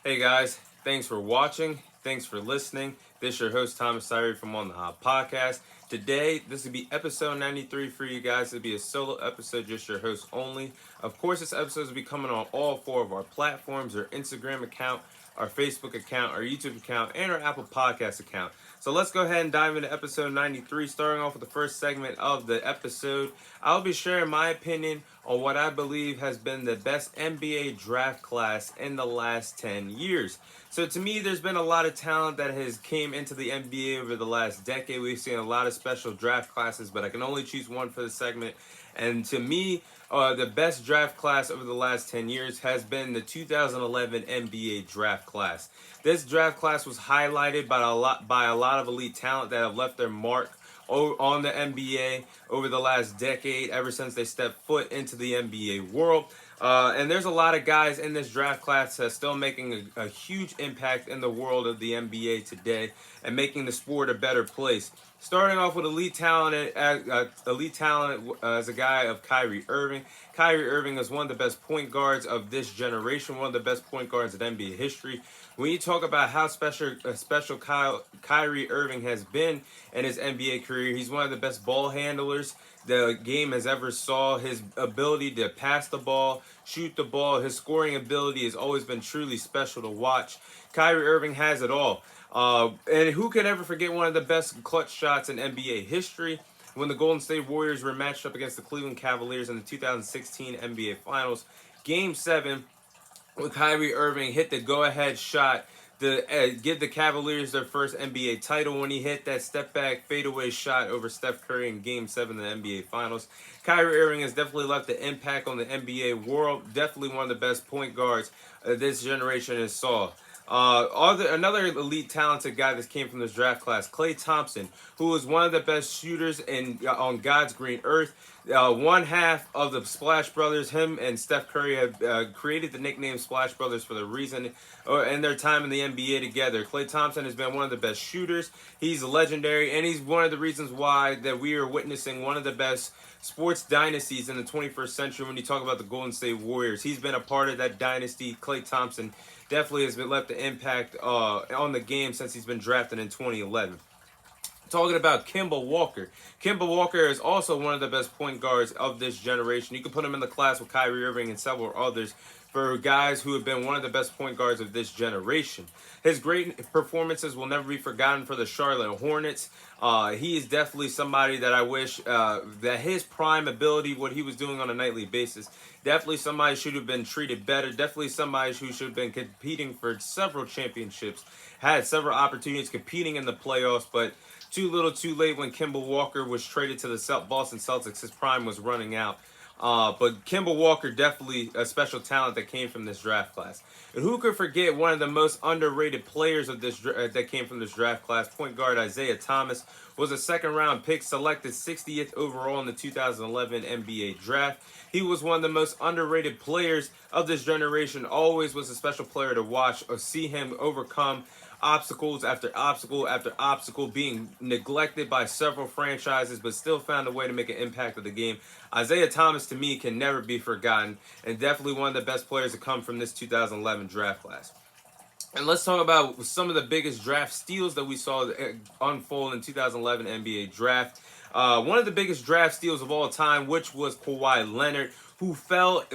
Hey guys, thanks for watching. Thanks for listening. This is your host Thomas Sirey from On the Hop Podcast. Today, this will be episode 93 for you guys. It'll be a solo episode, just your host only. Of course, this episode will be coming on all four of our platforms: our Instagram account, our Facebook account, our YouTube account, and our Apple Podcast account. So let's go ahead and dive into episode 93. Starting off with the first segment of the episode, I'll be sharing my opinion on what I believe has been the best NBA draft class in the last 10 years. So to me, there's been a lot of talent that has came into the NBA over the last decade. We've seen a lot of special draft classes, but I can only choose one for the segment. And to me, the best draft class over the last 10 years has been the 2011 NBA draft class. This draft class was highlighted by a lot of elite talent that have left their mark on the NBA over the last decade, ever since they stepped foot into the NBA world. And there's a lot of guys in this draft class that's still making a huge impact in the world of the NBA today and making the sport a better place. Starting off with elite talent as a guy of Kyrie Irving. Kyrie Irving is one of the best point guards of this generation, one of the best point guards in NBA history. When you talk about how special Kyrie Irving has been in his NBA career, he's one of the best ball handlers the game has ever saw. His ability to pass the ball, shoot the ball, his scoring ability has always been truly special to watch. Kyrie Irving has it all. And who can ever forget one of the best clutch shots in NBA history? When the Golden State Warriors were matched up against the Cleveland Cavaliers in the 2016 NBA Finals, Game 7, when Kyrie Irving hit the go-ahead shot to give the Cavaliers their first NBA title when he hit that step-back fadeaway shot over Steph Curry in Game 7 of the NBA Finals. Kyrie Irving has definitely left an impact on the NBA world. Definitely one of the best point guards this generation has saw. Another elite talented guy that came from this draft class, Klay Thompson, who was one of the best shooters on God's green earth. One half of the Splash Brothers, him and Steph Curry, have created the nickname Splash Brothers for the reason in their time in the NBA together. Klay Thompson has been one of the best shooters. He's legendary, and he's one of the reasons why that we are witnessing one of the best sports dynasties in the 21st century. When you talk about the Golden State Warriors, he's been a part of that dynasty. Klay Thompson definitely has been left an impact on the game since he's been drafted in 2011. Talking about Kemba Walker. Kemba Walker is also one of the best point guards of this generation. You can put him in the class with Kyrie Irving and several others for guys who have been one of the best point guards of this generation. His great performances will never be forgotten for the Charlotte Hornets. He is definitely somebody that I wish that his prime ability, what he was doing on a nightly basis, definitely somebody should have been treated better. Definitely somebody who should have been competing for several championships, had several opportunities competing in the playoffs, but too little too late when Kemba Walker was traded to the Boston Celtics. His prime was running out. But Kemba Walker, definitely a special talent that came from this draft class. And who could forget one of the most underrated players of this that came from this draft class? Point guard Isaiah Thomas was a second-round pick, selected 60th overall in the 2011 NBA draft. He was one of the most underrated players of this generation. Always was a special player to watch or see him overcome obstacles after obstacle after obstacle, being neglected by several franchises, but still found a way to make an impact of the game. Isaiah Thomas, to me, can never be forgotten, and definitely one of the best players to come from this 2011 draft class. And let's talk about some of the biggest draft steals that we saw unfold in 2011 NBA draft. One of the biggest draft steals of all time, which was Kawhi Leonard, who fell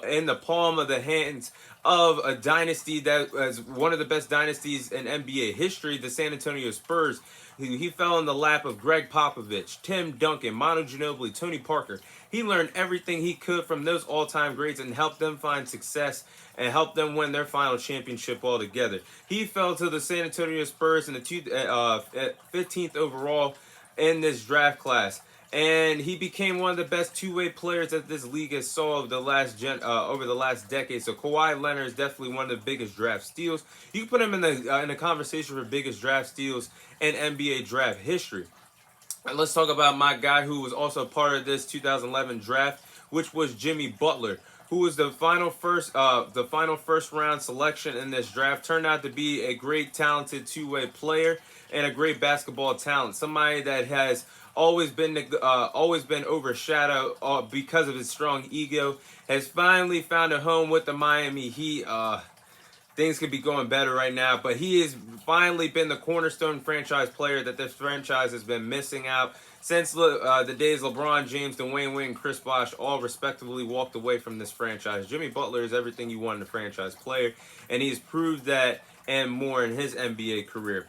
in the palm of the hands of a dynasty that was one of the best dynasties in NBA history, the San Antonio Spurs. He fell in the lap of Greg Popovich, Tim Duncan, Manu Ginobili, Tony Parker. He learned everything he could from those all-time greats and helped them find success and helped them win their final championship altogether. He fell to the San Antonio Spurs in the 15th overall in this draft class. And he became one of the best two-way players that this league has saw over the last decade. So Kawhi Leonard is definitely one of the biggest draft steals. You can put him in the conversation for biggest draft steals in NBA draft history. And let's talk about my guy who was also part of this 2011 draft, which was Jimmy Butler, who was the final first round selection in this draft. Turned out to be a great, talented two-way player and a great basketball talent. Somebody that has always been overshadowed because of his strong ego. Has finally found a home with the Miami Heat. things could be going better right now. But he has finally been the cornerstone franchise player that this franchise has been missing out since the days LeBron James, Dwayne Wade, and Chris Bosh all respectively walked away from this franchise. Jimmy Butler is everything you want in a franchise player, and he's proved that and more in his NBA career.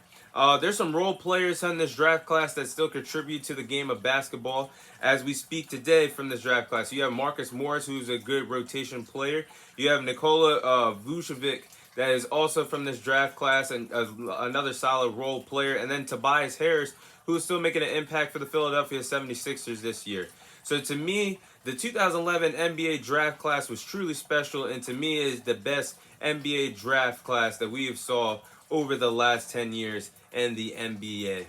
There's some role players in this draft class that still contribute to the game of basketball as we speak today from this draft class. You have Marcus Morris, who's a good rotation player. You have Nikola Vucevic, that is also from this draft class and another solid role player. And then Tobias Harris, who is still making an impact for the Philadelphia 76ers this year. So to me, the 2011 NBA draft class was truly special, and to me is the best NBA draft class that we have saw over the last 10 years in the NBA.